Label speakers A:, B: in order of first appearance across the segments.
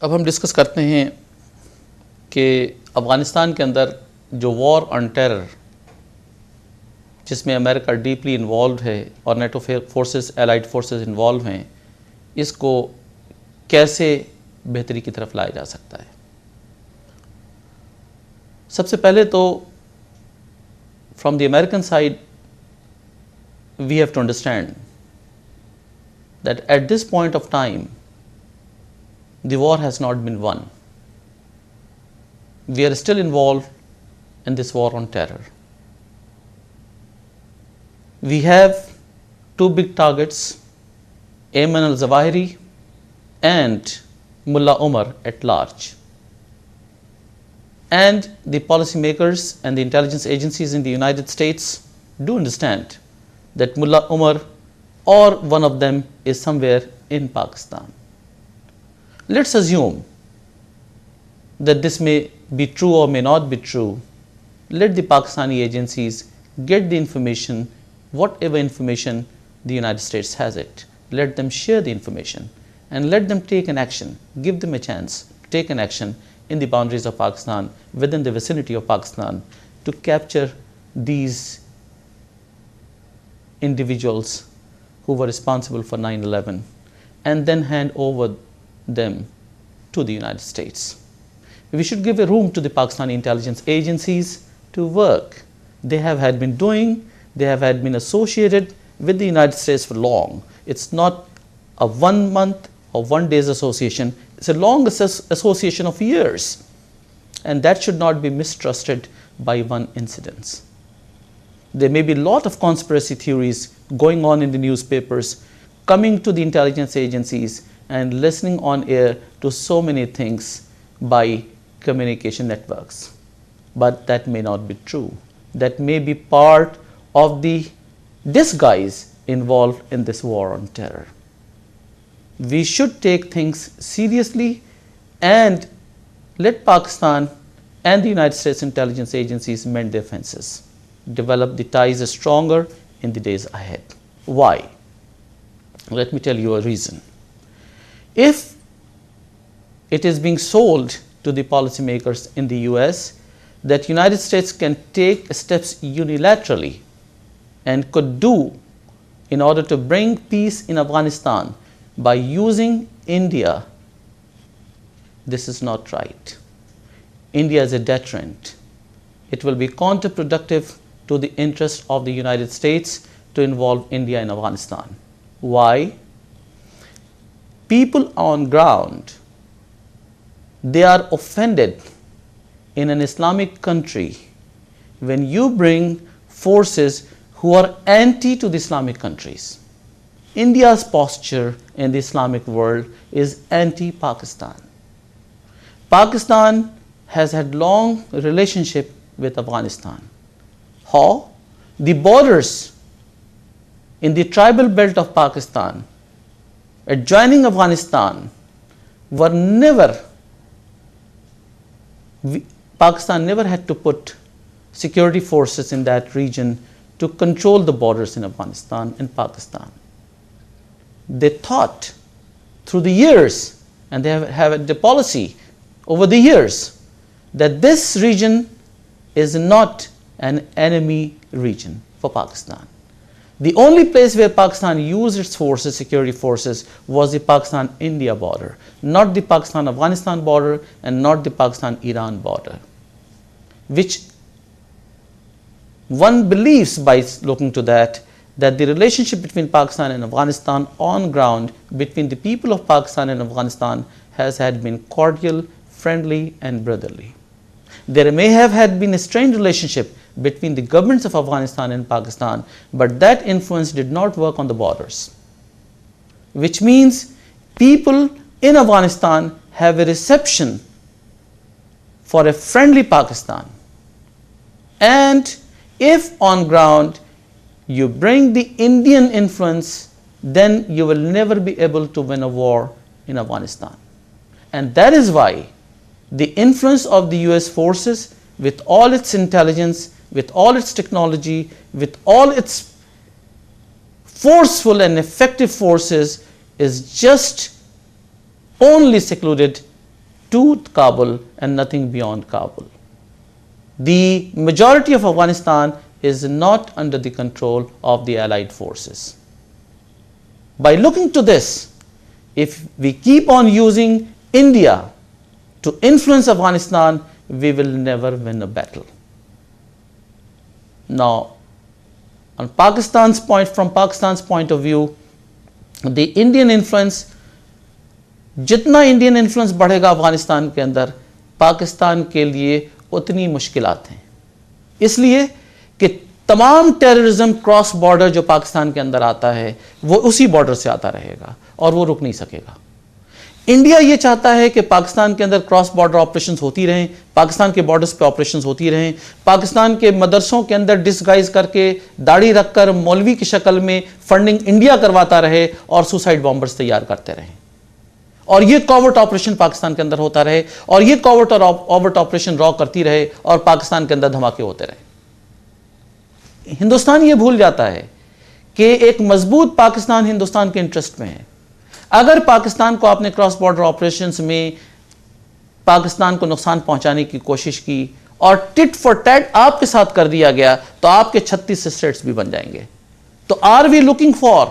A: अब हम डिस्कस करते हैं कि अफ़गानिस्तान के अंदर जो वॉर ऑन टेरर, जिसमें अमेरिका डीपली इन्वॉल्व है और NATO forces, allied forces involve हैं, इसको कैसे बेहतरी की तरफ लाया जा सकता है। सबसे पहले तो from the American side we have to understand that at this point of time the war has not been won. We are still involved in this war on terror. We have two big targets, Ayman al-Zawahiri and Mullah Omar at large. And the policymakers and the intelligence agencies in the United States do understand that Mullah Omar or one of them is somewhere in Pakistan. Let's assume that this may be true or may not be true. Let the Pakistani agencies get the information, whatever information the United States has it. Let them share the information and let them take an action. Give them a chance to take an action in the boundaries of Pakistan, within the vicinity of Pakistan, to capture these individuals who were responsible for 9/11 and then hand over them to the United States. We should give a room to the Pakistani intelligence agencies to work. They have had been doing, they have had been associated with the United States for long. It's not a 1 month or 1 day's association, it's a long association of years, and that should not be mistrusted by one incident. There may be a lot of conspiracy theories going on in the newspapers, coming to the intelligence agencies and listening on air to so many things by communication networks. But that may not be true. That may be part of the disguise involved in this war on terror. We should take things seriously and let Pakistan and the United States intelligence agencies mend their fences, develop the ties stronger in the days ahead. Why? Let me tell you a reason. If it is being sold to the policymakers in the US that United States can take steps unilaterally and could do in order to bring peace in Afghanistan by using India, this is not right. India is a deterrent. It will be counterproductive to the interest of the United States to involve India in Afghanistan. Why? People on ground, they are offended in an Islamic country when you bring forces who are anti to the Islamic countries. India's posture in the Islamic world is anti-Pakistan. Pakistan has had long relationship with Afghanistan. How? The borders in the tribal belt of Pakistan adjoining Afghanistan were never, Pakistan never had to put security forces in that region to control the borders in Afghanistan and Pakistan. They thought through the years, and they have the policy over the years, that this region is not an enemy region for Pakistan. The only place where Pakistan used its forces, security forces, was the Pakistan-India border, not the Pakistan-Afghanistan border and not the Pakistan-Iran border, which one believes by looking to that the relationship between Pakistan and Afghanistan on ground, between the people of Pakistan and Afghanistan, has had been cordial, friendly and brotherly. There may have had been a strained relationship between the governments of Afghanistan and Pakistan, but that influence did not work on the borders, which means people in Afghanistan have a reception for a friendly Pakistan. And if on ground you bring the Indian influence, then you will never be able to win a war in Afghanistan. And that is why the influence of the US forces, with all its intelligence, with all its technology, with all its forceful and effective forces, is just only secluded to Kabul and nothing beyond Kabul. The majority of Afghanistan is not under the control of the Allied forces. By looking to this, if we keep on using India to influence Afghanistan, we will never win a battle. Now, from Pakistan's point of view, the Indian influence, जितना Indian influence बढ़ेगा अफगानिस्तान के अंदर, पाकिस्तान के लिए उतनी मुश्किलात हैं, इसलिए कि तमाम टेररिज्म क्रॉस बॉर्डर जो पाकिस्तान के अंदर आता है वो उसी बॉर्डर से आता रहेगा और वो रुक नहीं सकेगा। इंडिया ये चाहता है कि पाकिस्तान के अंदर क्रॉस बॉर्डर ऑपरेशंस होती रहें, पाकिस्तान के बॉर्डर्स पे ऑपरेशंस होती रहें, पाकिस्तान के मदरसों के अंदर डिसगाइज करके दाढ़ी रखकर मौलवी की शक्ल में फंडिंग इंडिया करवाता रहे और सुसाइड बॉम्बर्स तैयार करते रहें, और ये कॉवर्ट ऑपरेशन पाकिस्तान के अंदर होता रहे, और ये कॉवर्ट और ओवर्ट ऑपरेशन रॉ करती रहे और पाकिस्तान के अंदर धमाके होते रहे। हिंदुस्तान ये भूल जाता है कि एक मजबूत पाकिस्तान हिंदुस्तान के इंटरेस्ट में है। अगर पाकिस्तान को आपने क्रॉस बॉर्डर ऑपरेशंस में पाकिस्तान को नुकसान पहुंचाने की कोशिश की और टिट फॉर टैट आपके साथ कर दिया गया तो आपके 36 स्टेट्स भी बन जाएंगे। तो are we looking for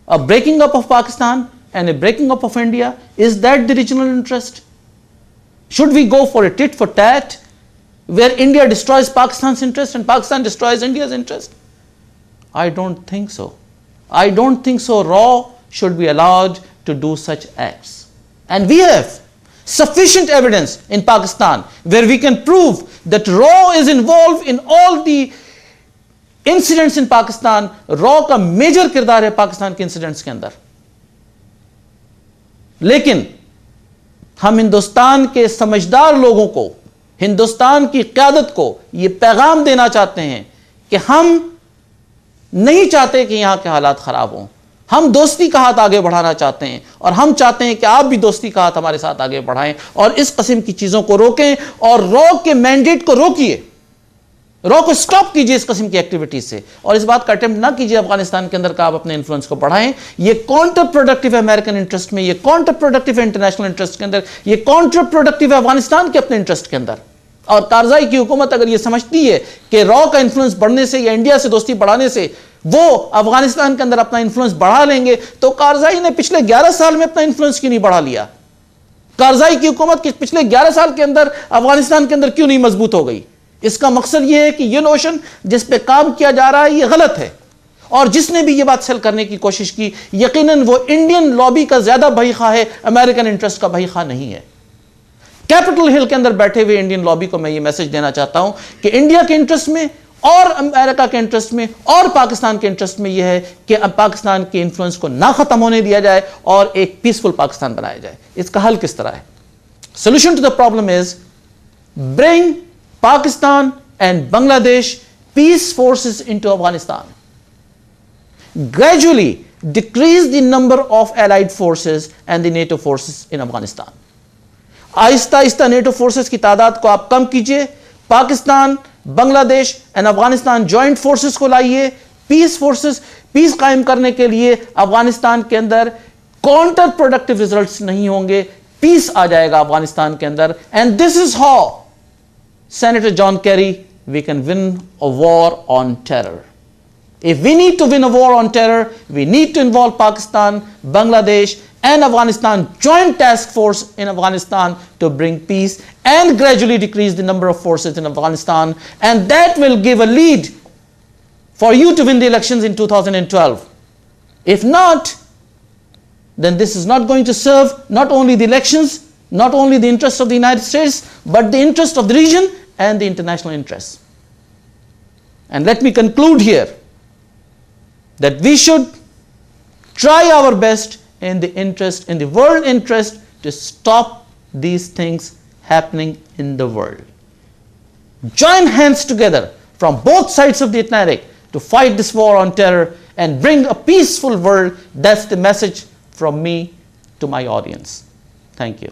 A: a breaking up of Pakistan and a breaking up of India? Is that the regional interest? Should we go for a tit for tat where India destroys Pakistan's interest and Pakistan destroys India's interest? I don't think so. I don't think so. RAW should be allowed to do such acts. And we have sufficient evidence in Pakistan where we can prove that RAW is involved in all the incidents in Pakistan. RAW का major किरदार है पाकिस्तान के incidents के अंदर। लेकिन हम हिंदुस्तान के समझदार लोगों को, हिंदुस्तान की क़यादत को यह पैगाम देना चाहते हैं कि हम नहीं चाहते कि यहां के हालात खराब हों। हम दोस्ती का हाथ आगे बढ़ाना चाहते हैं और हम चाहते हैं कि आप भी दोस्ती का हाथ हमारे साथ आगे बढ़ाएं और इस किस्म की चीजों को रोकें और रॉ के मैंडेट को रोकिए, रॉ को स्टॉप कीजिए इस किस्म की एक्टिविटीज से, और इस बात का अटेम्प्ट ना कीजिए अफगानिस्तान के अंदर का आप अपने इन्फ्लुएंस को बढ़ाएं। ये काउंटर प्रोडक्टिव है अमेरिकन इंटरेस्ट में, ये काउंटर प्रोडक्टिव है इंटरनेशनल इंटरेस्ट के अंदर, ये काउंटर प्रोडक्टिव है अफगानिस्तान के अपने इंटरेस्ट के अंदर। और कारजाई की हुकूमत अगर ये समझती है कि रॉ का इन्फ्लुएंस बढ़ने से या इंडिया से दोस्ती बढ़ाने से वो अफगानिस्तान के अंदर अपना इन्फ्लुएंस बढ़ा लेंगे, तो कारजाई ने पिछले 11 साल में अपना इन्फ्लुएंस क्यों नहीं बढ़ा लिया? कारजाई की हुकूमत पिछले 11 साल के अंदर अफगानिस्तान के अंदर क्यों नहीं मजबूत हो गई? इसका मकसद यह है कि यह नोशन जिस पे काम किया जा रहा है यह गलत है, और जिसने भी यह बात सेल करने की कोशिश की यकीनन वो इंडियन लॉबी का ज्यादा बहीखा है, अमेरिकन इंटरेस्ट का बहीखा नहीं है। कैपिटल हिल के अंदर बैठे हुए इंडियन लॉबी को मैं यह मैसेज देना चाहता हूं कि इंडिया के इंटरेस्ट में और अमेरिका के इंटरेस्ट में और पाकिस्तान के इंटरेस्ट में यह है कि अब पाकिस्तान के इंफ्लुएंस को ना खत्म होने दिया जाए और एक पीसफुल पाकिस्तान बनाया जाए। इसका हल किस तरह है? Solution to the problem is bring Pakistan and Bangladesh peace forces into Afghanistan. Gradually decrease the number of allied forces and the NATO forces in Afghanistan. Aahista Aahista NATO forces की तादाद को आप कम कीजिए, Pakistan, Bangladesh and Afghanistan joint forces को लाइए, piece कायम करने के लिए अफगानिस्तान के अंदर काउंटर प्रोडक्टिव रिजल्ट्स नहीं होंगे, पीस आ जाएगा अफगानिस्तान के अंदर। And this is how Senator John Kerry, we can win a war on terror. If we need to win a war on terror, we need to involve Pakistan, Bangladesh and Afghanistan joint task force in Afghanistan to bring peace and gradually decrease the number of forces in Afghanistan, and that will give a lead for you to win the elections in 2012. If not, then this is not going to serve not only the elections, not only the interests of the United States, but the interest of the region and the international interests. And let me conclude here that we should try our best in the world interest to stop these things happening in the world. Join hands together from both sides of the Atlantic to fight this war on terror and bring a peaceful world. That's the message from me to my audience. Thank you.